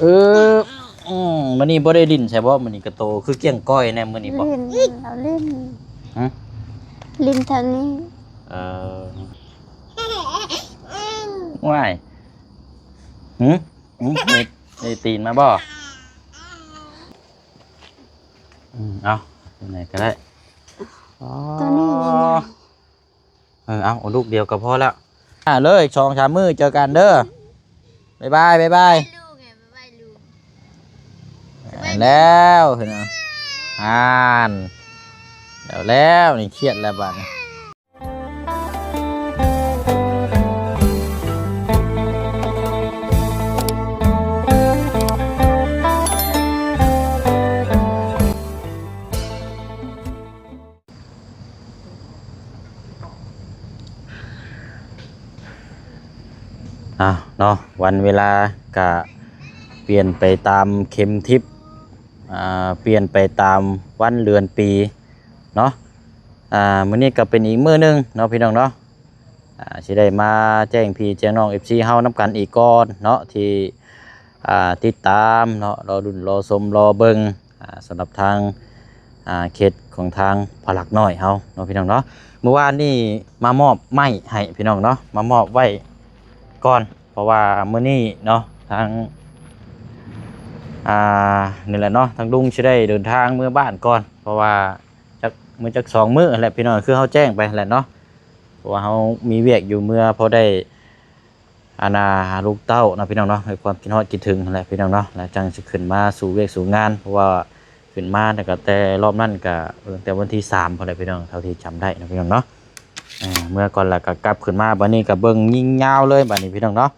เออมื้อนี้บ่ได้ลิ้นใช่บ่มื้อนี้ก็โตคือเกี้ยงก้อยแน่มื้อนี้บ่ลิ้นเราลิ้นฮะลิ้นทางนี้เอ่อว้ายหึได้ตีนมาบ่เอาไหนก็ได้อ๋อตัวนี้เอาลูกเดียวก็พอแล้วเลย2-3มื้อเจอกันเด้อบ๊ายบายบ๊ายบายลูกไงไม่ลูกแล้วเห็นไหมแล้วนี่เครียดแล้วบ้านเนาะวันเวลากะเปลี่ยนไปตามเข็มทิศเปลี่ยนไปตามวันเดือนปีเนาะมื้อนี้ก็เป็นอีกมื้อนึงเนาะพี่น้องเนาะสิได้มาแจ้งพี่แจ้งน้อง FC เฮานํกันอีกก่อนเนาะที่ติดตามเนาะรอดุนรอชมรอเบิ่งสำหรับทางเขตของทางผลักน้อยเฮาเนาะพี่น้องเนาะเมื่อวานนี่มามอบไม้ให้พี่น้องเนาะมามอบไว้ก่อนเพราะว่ามื้อนี้เนาะทางนี่แหละเนาะทางลุงจะได้เดินทางเมื่อบ้านก่อนเพราะว่าจัก2 มื้อแหละพี่น้องคือเขาแจ้งไปแหละเนาะเพราะว่าเขามีเวียกอยู่เมื่อพอได้ลูกเต้านะพี่น้องเนาะให้ความคิดฮอดคิดถึงแหละพี่น้องเนาะแล้วจังจะขึ้นมาสู่เวียกสู่งานเพราะว่าขึ้นมาแต่รอบนั้นก็แต่วันที่3พอได้พี่น้องเท่าที่จำได้นะพี่น้องเนาะเมื่อก่อนแล้วก็กลับขึ้นมาบัดนี้ก็เบิ่งยิ่งยาวเลยบัดนี้พี่น้องเนาะ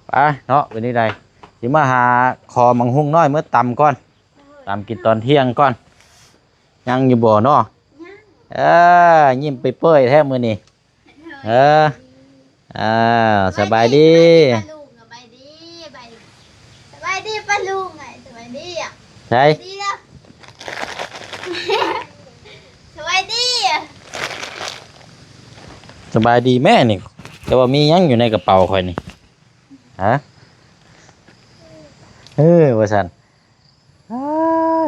ไปเนาะวันนี้ใดสิมาหาคอมังหุ่งน้อยเมื่อตำก่อนตำกินตอนเที่ยงก่อนยังอยู่บ่เนาะยิ้มไปเปื่อยแท้มื้อนี้สบายดีสบายดีสบายดีป้าลุงไงสบายดีอ่ะใช่ดีแล้วสบายดีสบายดีแม่นี่แต่ว่ามียังอยู่ในกระเป๋าข่อยนี่ฮะว่าซั่น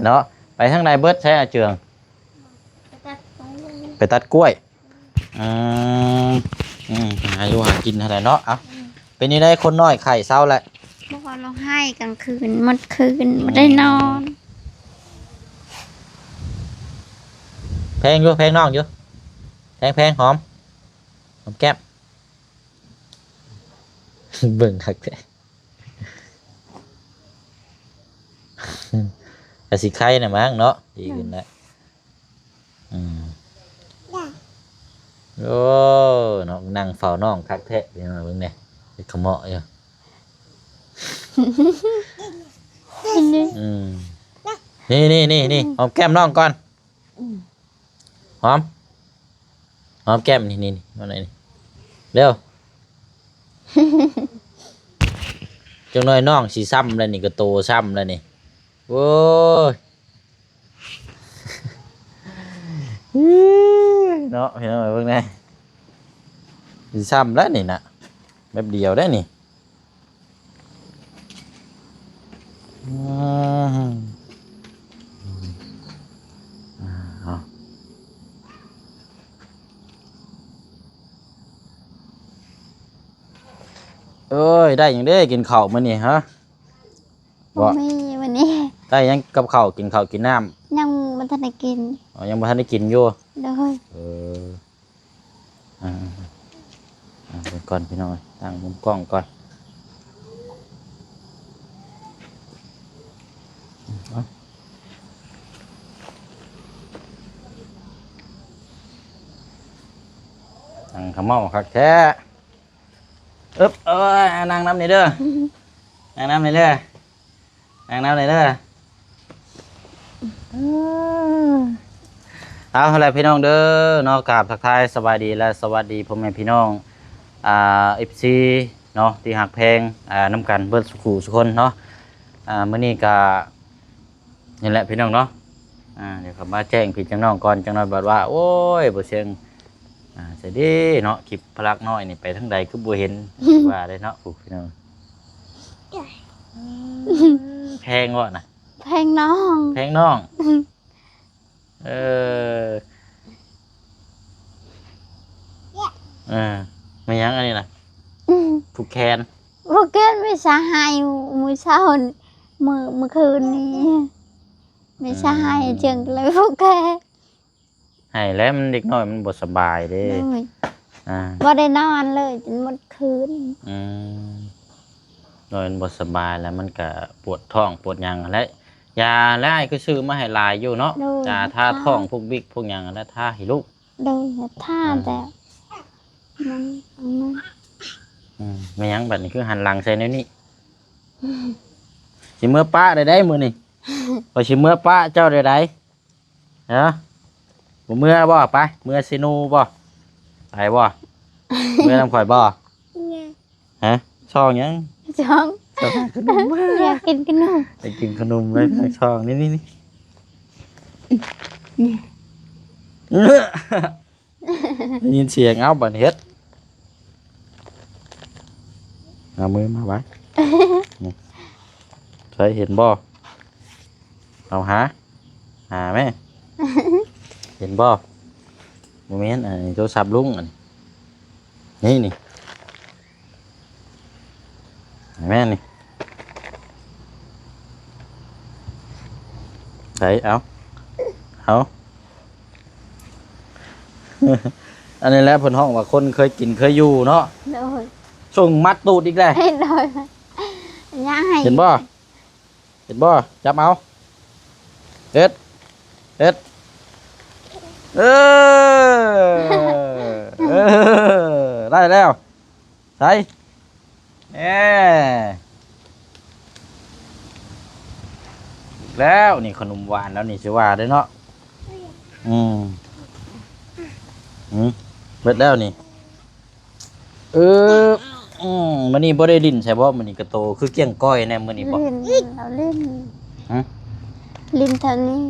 เนาะไปทางใดเบิดใช้เจืองไปตัดกล้วยหาอยู่หากินอะไรเนาะเป็นนี่ได้คนน้อยไข่เศร้าแหละเมื่อวานเราให้กลางคืนมันคืนไม่ได้นอนแพงอยู่แพงน้องอยู่แพงหอมแก้มเบิ่งคักแท้แต่สิไข่น่ะมั้งเนาะดีขึ้นแล้วโอ้น้องนั่งเฝ้าน้องคักแท้เป็นมาเบิ่งแหน่ขะเหมาะอยู่นี่หอมแก้มน้องก่อนหอมแก้มนี่มาไหนนี่เร็วจังน้อยน้องสีซ้ำแล้วนี่ก็โตซ้ำแล้วนี่โว้ยเนาะเห็นไหมเพิ่งได้สีซ้ำแล้วนี่นะแบบเดียวได้นี่เอ้ยได้ยังได้กินข้าวมื้อนี่ฮะบ่มีวันนี้ได้ยังกับข้าวกินข้าวกินน้ำยังไม่ทันได้กินยังไม่ทันได้กินอยู่เลยเป็นก่อนพี่น้องตั้งมุมกล้องก่อนตั้งขม้าคักแท้นางน้ำนี่เด้อนางน้ำนี่เด้อนางน้ำนี่เด้อเอาอะไรพี่น้องเด้อนอกกราบทักทายสบายดีและสวัสดีพ่อแม่พี่น้องFC เนาะที่หักแพงน้ำกันเบิดสุขุสุคนเนาะมื้อนี้ก็นี่แหละพี่น้องเนาะเดี๋ยวเขามาแจ้งพี่จังน้องก่อนจังน้อยบอกว่าโอ้ยบ่เสียงเสียดีเนาะคลิปพลักน้อยนี่ไปทั้งใดคือบ่เห็นว่าได้เนาะพี่น้อง แพงวะนะ แพงน้อง แพงน้องเออไม่ยั้งอันนี้นะผูกแขน พวกเกนไม่สาหายมือเช้านี่มือคืนนี้ไม่สาหายจึงเลยพวกแก ให้แล้วมันเด็กน้อยมันบ่สบายเด้ เลย อ่า บ่ได้นอนเลยจนหมดคืน อืมนอนบ่สบายแล้วมันก็ปวดท้องปวดหยังและยาแล้วไอ้ก็ซื้อมาให้หลายอยู่เนาะยาท่าท้องพวกบิ๊กพวกหยังแล้วท่าให้ลูก โดยท่าแต่มันอันนั้น ไม่ยั้งแบบนี้คือหันหลังใส่แนวนี้สิเมื่อป้าได้มื้อนี่ พอสิเมื่อป้าเจ้าได้เนาะบ่เมื่อบ่ไปเมื่อซินูบ่ไปบ่เมื่อนำข่อยบ่ฮะช่องหยัง จ้อง ช่องขนม อยากกินขนม ไปกินขนมเลยช่องนี่ ได้ยินเสียงเอาบัดเฮ็ดเอามือมาไว้ใครเห็นบ่เอาหาแม่ เห็นบ่โมเมนต์โทรศัพท์ลุงอันนี่แม่นี่ใส่เอา อันนี้แหละเพิ่นห้องว่าคนเคยกินเคยอยู่เนาะ โดย ส่งมัดตูดอีกแล้ว โดยย่าให้ เห็นบ่จับเอาเอ็ดเอได้แล้วใส่แล้วนี่ขนมหวานแล้วนี่สิว่าได้เนาะเบิดแล้วนี่มันนี่บ่ได้ลิ้นใช่บ่มันนี่กระโตคือเกี้ยงก้อยแน่มันนี่บ่ ลิ้นเราลิ้น ฮะ ลิ้นเท่านี้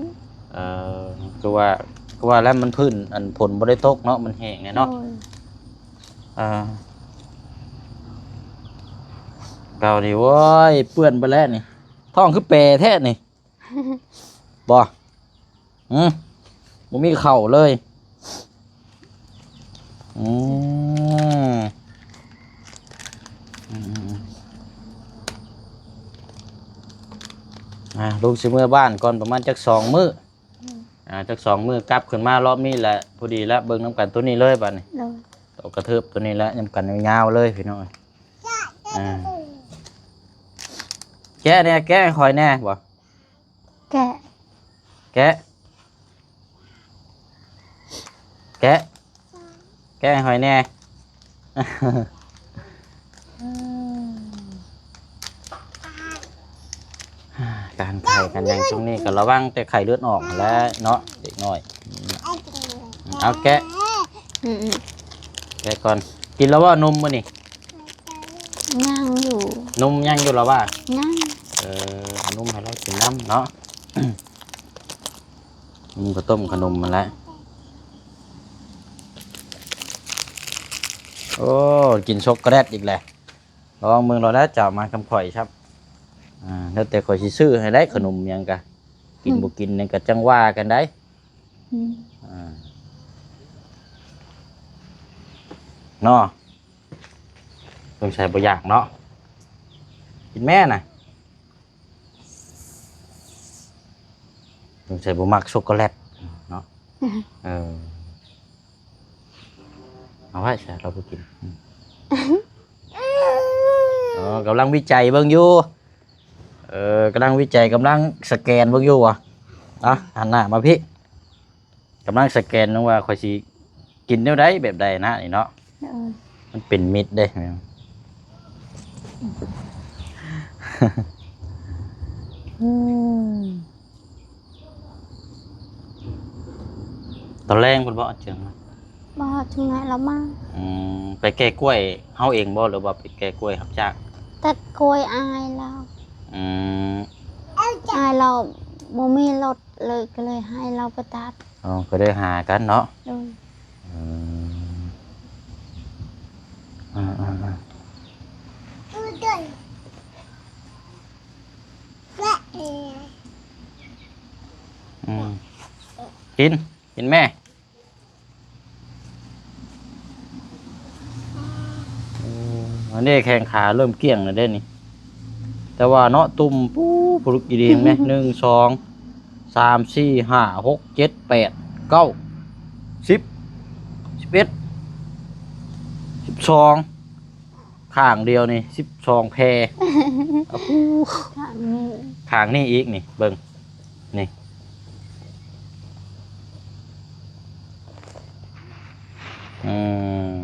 คือว่าแล้วมันพื้นอันผลบ่ได้ตกเนาะมันแห้งไงเนาะ โดย เก่าดิโว้ยเปื้อนไปแล้วนี่ท้องคือแปรแท้นี่ บ่บ่มีเข่าเลยลูกสิเมื่อบ้านก่อนประมาณจัก2 มื้อจัก2 มื้อกลับขึ้นมารอบนี้แหละพอดีแล้วเบิ่งน้ำกันตัวนี้เลยบัดนี้ โดย ตกกระเทิบตัวนี้แล้วน้ำกันยาวๆเลยพี่น้องแกะเนี่ยแกะให้คอยแน่บ่ แกะ แกะให้คอยแน่ การไข่กันอย่างช่วงนี้ก็ระวังแต่ไข่เลือดออกแล้วเนาะเด็กน้อยเอาแกะ อืม แกะก่อนกินแล้วว่านมมื้อนี่ ย่างอยู่ นมยังอยู่แล้วว่า ย่าง เอานมให้เรากินน้ำเนาะ นมก็ต้มขนมมาแล้วโอ้กินช็อกโกแลตอีกแหละลองมึงเราได้จับมาคำข่อยครับแล้วแต่ข่อยสิซื้อให้ได้ขนมหยังกะกินบ่กินนี่ก็จังว่ากันได้เนาะต้องใช้บ่อยากเนาะกินแม่น่ะต้องใช้บ่มักช็อกโกแลตเนาะเอาไว้ใช่เราไปกินกำลังวิจัยเบิ่งอยู่กำลังวิจัยกำลังสแกนเบิ่งอยู่หันหน้ามาพี่กำลังสแกนว่าข่อยสิกินแนวใดแบบใดนะนี่เนาะมันเป็นมิตรเด้ตอนแรกเพิ่นบ่เจิง บ่ถึงไหนแล้วมา ไปแก้กล้วยเฮาเองบ่หรือว่าไปแก้กล้วยรับจ้าง ตัดกล้วยอายเราอายเราบ่มีรถเลยก็เลยให้เราไปตัด ก็ได้หากันเนาะ โดย อ อืมกินกินแม่อันนี้แข้งขาเริ่มเกลี้ยงแล้วได้นี่แต่ว่าเนาะตุ่มปู้ปลุกกี่ดีเห็นไหมหนึ่งสองสามสี่ห้าหกเจ็ดแปดเก้า11 12ข้างเดียวนี่12แพรเอาปู้ ทางนี้ ข้างนี่อีกนี่เบิ่งนี่อืม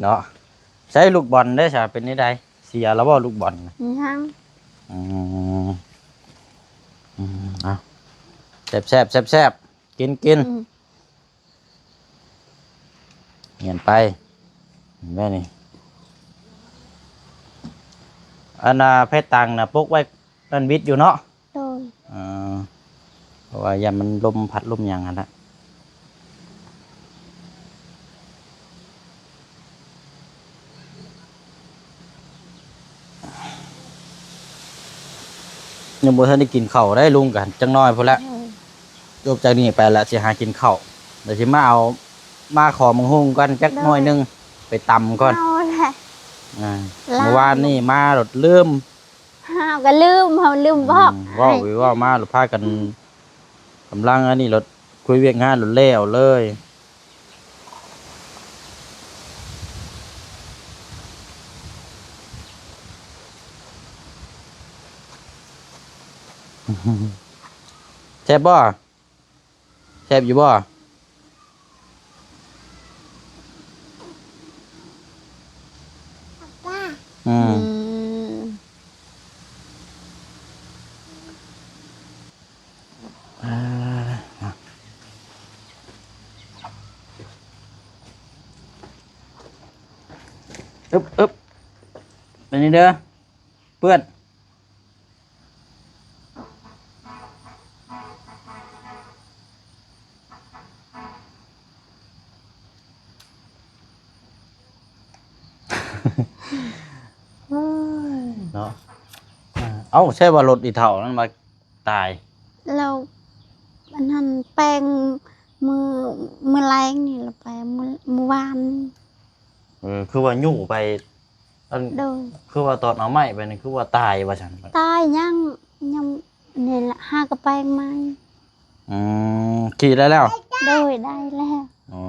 เนาะใช้ลูกบอลได้ใช่เป็นนี่ได้เสียแล้วบ่ลูกบอลน่ะ ยัง อืมเอาแซ่บกินเงียนไปแม่นี่อันน่ะเพชรตังน่ะปกไว้นั่นวิทย์อยู่เนาะ โดย อ่าเพราะว่าอย่ามันลมพัดลมหยังหั่นน่ะยังบ่ทันได้กินข้าวได้ลุงกันจังน้อยพุ่นละ โดย จบจากนี้ไปแล้วสิหากินข้าวเดี๋ยวสิมาเอามาขอมังหุงกันจักหน่อยหนึงไปตำก่อน เอาแหละ อ่า ลา เมื่อวานนี่มาหลดลืม ห้าวก็ลืมเฮาลืมบอก เว่าวิว่ามาหลดพากันกำลังอันนี้หลดคุยเวียกงานหลดแล้วเลยแซ่บบ่แซ่บอยู่บ่อื อื ม ม อ่าอึบเป็นนี่เด้อเปื้อน เนาะเอ้าใช่ว่ารถอีเถ่านั้นมาตาย เราอันนั้นแป้งมือมือแรงนี่เราไปมือวาน คือว่ายู่ไปอัน โดย คือว่าตอนเอาไม้ไปนี่คือว่าตายว่าฉัน ตายยังนี่แหละห้ากระแป้งไม้ ขี่ได้แล้ว โดยได้แล้ว อ๋อ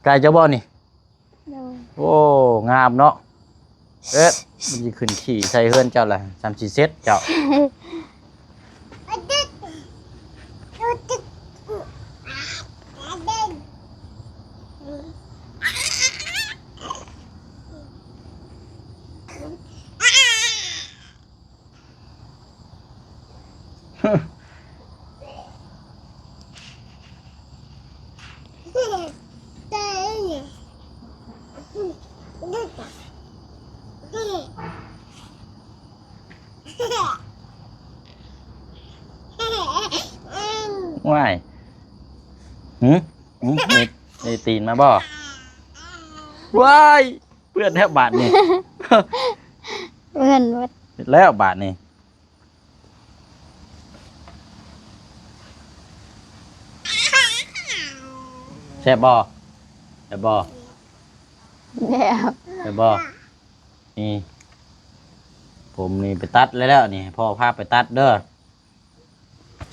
ไกลเจ้าบ่นี่ โดย โอ้งามเนาะเอ๊ะมันจะขึ้นขี่ใส่เฮือนเจ้าแหละ3-4เซตเจ้า ว้ายนี่ตีนมาบ่ว้ายเพื่อนแทบบาทนี่ เพื่อนวัด เสร็จแล้วบาทนี่แซ่บบ่แซ่บบ่ เดี๋ยว แซ่บบ่นี่ผมนี่ไปตัดแล้วนี่พ่อพาไปตัดเด้อ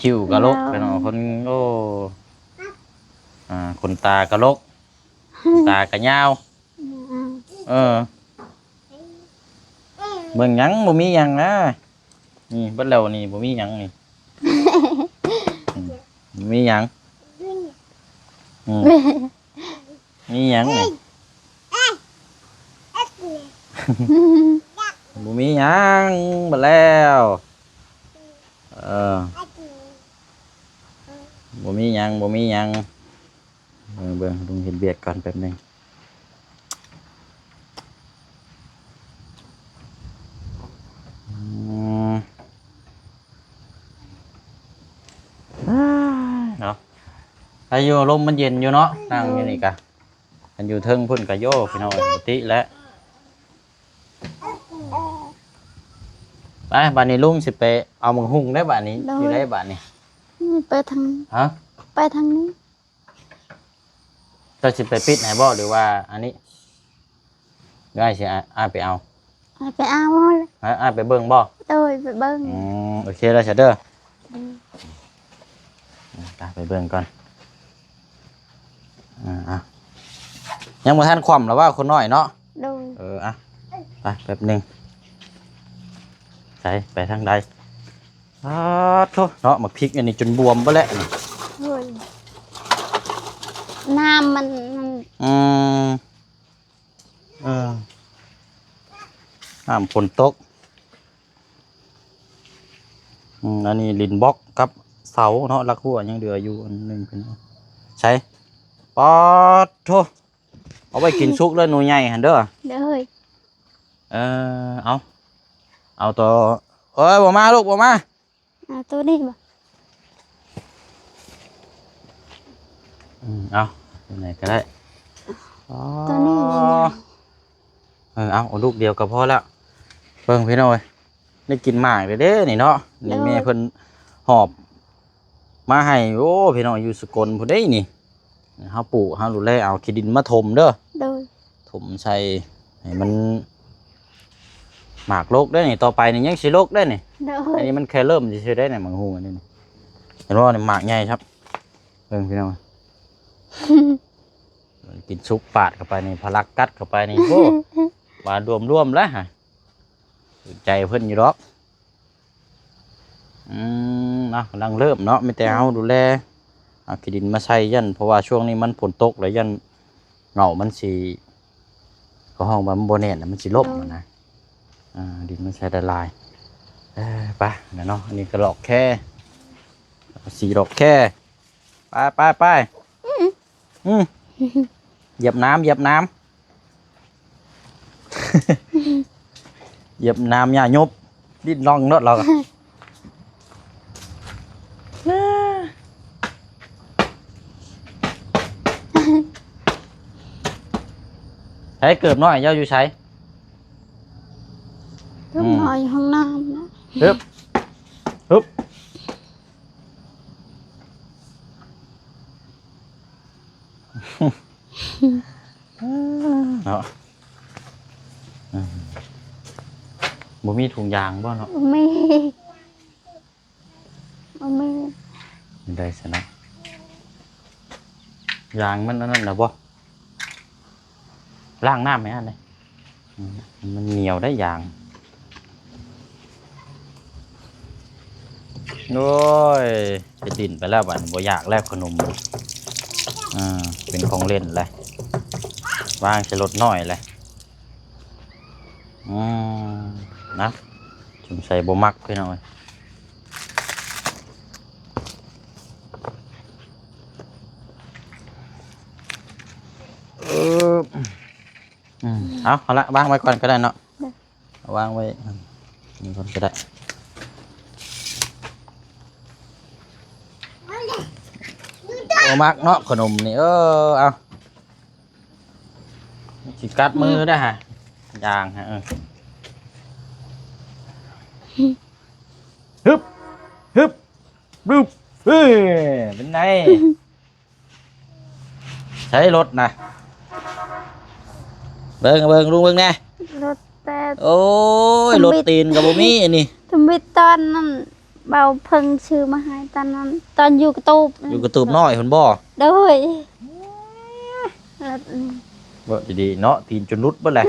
คิ้วกะลกเป็นคนโอ้คนตากะลกตากะยาว เออเบิ่งหยังบ่มีหยังนะนี่เบิดแล้วนี่บ่มีหยังนี่บ่มีหยังมีหยังนี่บ่มีหยังเบิดแล้วเออบ่มีหยังเบิ่งลุงเห็นเบียดก่อนแป๊บนึงเนาะ ถ้าอยู่ลมมันเย็นอยู่เนาะนั่งอยู่นี่กะกันอยู่เทิงพุ่นกะโยพี่น้องปกติแล้วไปบ้านนี้ลุงสิไปเอามังหุงได้บ้านนี้อยู่ได้บ้านนี้ ไปทาง ฮะ ไปทางนี้ จะสิไปปิดไหนบ่หรือว่าอันนี้ง่ายสิไปเอา ไปเอาเลย ไปเบิ่งบ่ โดยไปเบิ้ง โอเคแล้วเด้อไปเบิ่งก่อนยังบ่ทันคว่ำแล้วว่าคนน้อยเนาะ โดย ไปแป๊บหนึงไปทางใดโทษเนาะหมักพริกอันนี้จนบวมไปแล้วนี่ โดยน้ำมัน น้ำฝนตกอันนี้ลินบล็อกกับเสาเนาะลักหัวยังเหลืออยู่อันหนึงเป็นใช่ปอดโทเอาไปกินซุกแล้วหนูใหญ่หันเด้อ โดย เอาตัวเอ้ยบ่มาลูกบ่มา ตัวนี้บ่ เอาตัวไหนก็ได้ ตัวนี้นี่ เอาลูกเดียวก็พอแล้วเบิ่งพี่น้อยได้กินหมากเด้นี่เนาะนี่แม่เพิ่นหอบมาให้โอ้พี่น้อยอยู่สกลพุ่นได้นี่เฮาปลูกเฮาดูแลเอาขี้ดินมาถมเด้อ โดย ถมใส่ให้มันหมากโรคได้นี่ต่อไปนี่ยังสิโรคได้นี่ โด อั ย นนี้มันแค่เริ่มสิได้นี่มังฮูอันนี้นี่เห็นว่านี่หมากใหญ่ครับเบิ่งพี่น้อยกินชุกปาดเข้าไปนี่พลักกัดเข้าไปนี่โอ้บาดรวมแล้วฮะใจเพิ่นอยู่ดอกเนาะกำลังเริ่มเนาะไม่แต่เอาดูแลเอาขี้ดินมาใส่ยันเพราะว่าช่วงนี้มันฝนตกแล้วยันเหงามันสีก็ห้องมันโบเน่นะมันสีลบนะดินมันใส่ละลายไปเนาะอันนี้ก็ดอกแค่สีดอกแค่ไปเหยียบน้ำเหยียบน้ำ เหยียบน้ำอย่ายุบดิ้นร่องเนอะเราใช้เกิบน้อยเจ้าอยู่ใช้ ก็นอนอยู่ห้องน้ำนะ ฮึบเนาะบ่มีถุงยางบ่เนาะ ไม่ ได้สนะยางมันนั่นนะบ่ล้างน้ำไหมอันนี้มันเหนียวได้ยางโอ้ยจะดิ่นไปแล้วบัดบ่อยากแล้วขนมเป็นของเล่นเลยวางใช้รถน้อยเลยนะจุ่มใส่บ่มักไปหน่อยเอาละวางไว้ก่อนก็ได้เนาะวางไว้นี่ก่อนก็ได้บ่มักเนาะขนมนี่เอาสิกัดมือได้ฮะยางฮะฮึบรูปเป็นไงใช้รถนะเบิ่งลุงเบิ่งแน่ รถแต่ โอ้ยรถตีนกับบ่มีอันนี้ ทำไมตอนนั้นเบาเพิ่งชื่อมาให้ตอนนั้นตอนอยู่กระตูบ อยู่กระตูบน้อยคนบ่ โดยรถ บ่ดีๆเนาะตีนจนรุดเบิดแหละ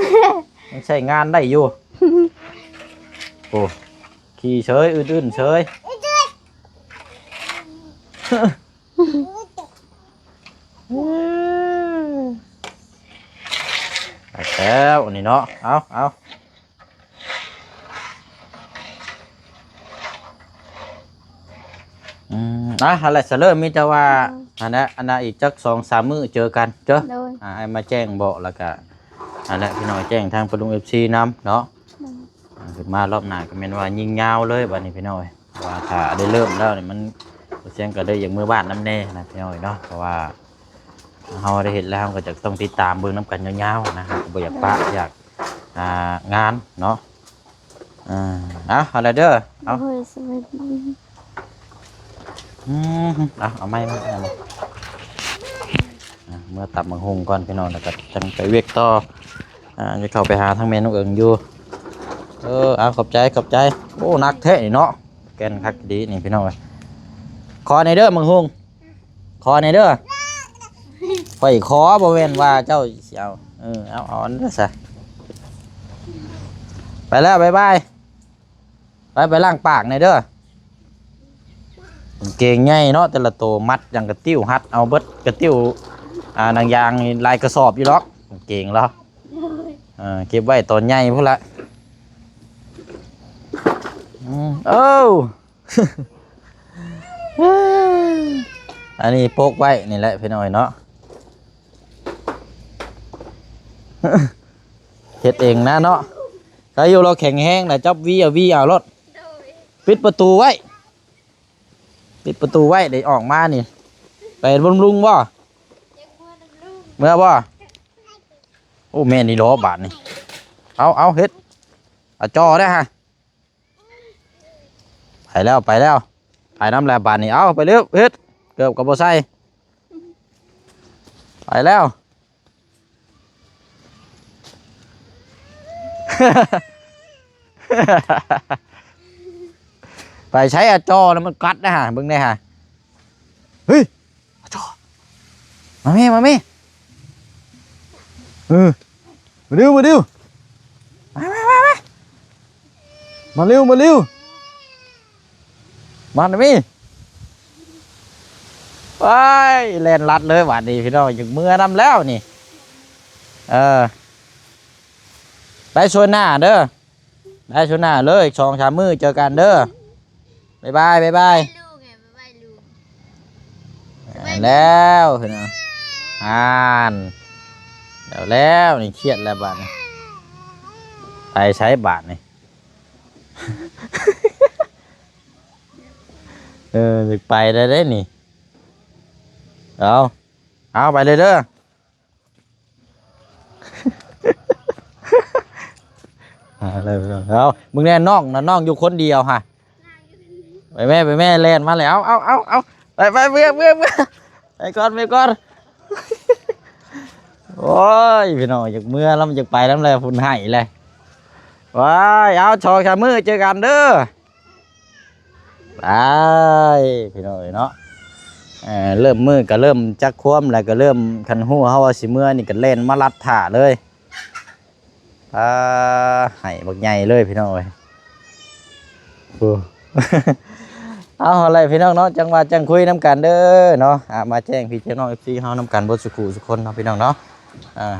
ยังใช้งานได้อยู่โอ้ขี่เฉยอื่นๆเฉยไปแล้วอันนี้เนาะเอาอะไรเสริ่มมีแต่ว่าอันนั้นอีกจัก2-3 มื้อเจอกันเจ้อ โดย ไอ้มาแจ้งบอกแล้วก็อันนั้นพี่น้อยแจ้งทางปรุง FC นำเนาะขึ้นมารอบหน้าก็แม่นว่ายิงยาวเลยบัดนี้พี่น้อยว่าถ้าได้เริ่มแล้วนี่มัน เสียงก็เลยอย่างมือบ้านน้ำแน่นะพี่น้อยเนาะเพราะว่าเราได้เห็นแล้วก็จะต้องติดตามเบิ่งน้ำกันยาวๆนะครับบ่อยากปะอยากงานเนาะเอาอะไรเด้อเอา โอ้ยสวัสดี เอาไม่มาเมื่อตับมังหงก่อนพี่น้องแล้วก็จังไปเวกต่อจะเข้าไปหาทางเมนน้องเอิงอยู่เอาขอบใจโอ้นักแท้นี่เนาะแกนคักดีนี่พี่น้องเอ้ยขอในเด้อมังหงขอในเด้อข่อยขอบ่แม่นว่าเจ้าสิเอาอันนั้นซะไปแล้วบ๊ายบายไปล้างปากในเด้อเก่งใหญ่เนาะแต่ละตัวมัดอย่างกระติ้วฮัดเอาเบิดกระติ้วนางยางลายกระสอบอยู่หรอกเก่งแล้วเก็บไว้ตอนใหญ่พุ่นละอันนี้โปกไว้นี่แหละพี่น้อยเนาะเฮ็ดเองนะเนาะถ้าอยู่เราแข็งแห้งนะจับวีเอารถปิดประตูไว้ปิดประตูไว้เดี๋ยวออกมานี่ไปบำรุงบ่เมื่อบ่โอ้แม่นี่ล้อบาทนี่เอาเฮ็ดเอาจอได้ฮะไปแล้วไปน้ำแลบาทนี่เอาไปเร็วเฮ็ดเกือบกับบ่ใส่ไปแล้ว ไปใช้อาจอแล้วมันกัดนะฮะเบิ่งได้ฮะเฮ้ยอาจอมาเม่มาเร็วมาเร็วมาเร็วมาหน่อยมี่ไปเล่นลัดเลยหวานดีพี่น้องอย่างเมื่อนำแล้วนี่ไปชวนหน้าเด้อได้ชวนหน้าเลย2-3 มื้อเจอกันเด้อบ๊ายบายแล้วเห็นไหมแล้วนี่เครียดแล้วบาทนี่ไปใช้บาทนี่ จะไปได้นี่เอาไปเลยเด้อ เอามึงแน่น้องอยู่คนเดียวฮะไปแม่เล่นมาแล้วเอาไปเบื่อไปก่อนโอ้ยพี่น้องอยากเมื่อแล้วมันอยากไปแล้วเลยฝุ่นไห้เลยว้ายเอา2-3 มื้อเจอกันเด้อไปพี่น้องเนาะเริ่มมือก็เริ่มจักคว่ำแล้วก็เริ่มคันหู้เฮาว่าสิเมื่อนี่ก็เล่นมาลัดถ่าเลยให้บักใหญ่เลยพี่น้องเอ้ยเอาอะไรพี่น้องเนาะจังคุยน้ำกันเด้อเนาะมาแจ้งพี่น้อง FC เฮาน้ำกันบ่สุขุสุคนเนาะพี่น้องเนาะ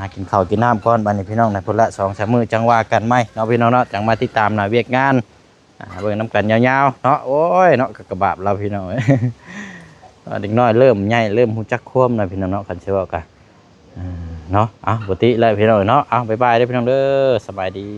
หากินข้าวกินน้ำก่อนบัดนี้พี่น้องในพุ่นละ 2-3 มื้อจังว่ากันไหมเนาะพี่น้องเนาะจังมาติดตามหน้าเวียกงานเบิ่งน้ำกันยาวๆเนาะโอ้ยเนาะกระบาบเราพี่น้องเด็กน้อยเริ่มใหญ่เริ่มฮู้จักควมนะพี่น้องเนาะคันสิเว้ากันเนาะปกติแล้วพี่น้องเนาะบ๊ายบายเด้อพี่น้องเด้อสบายดี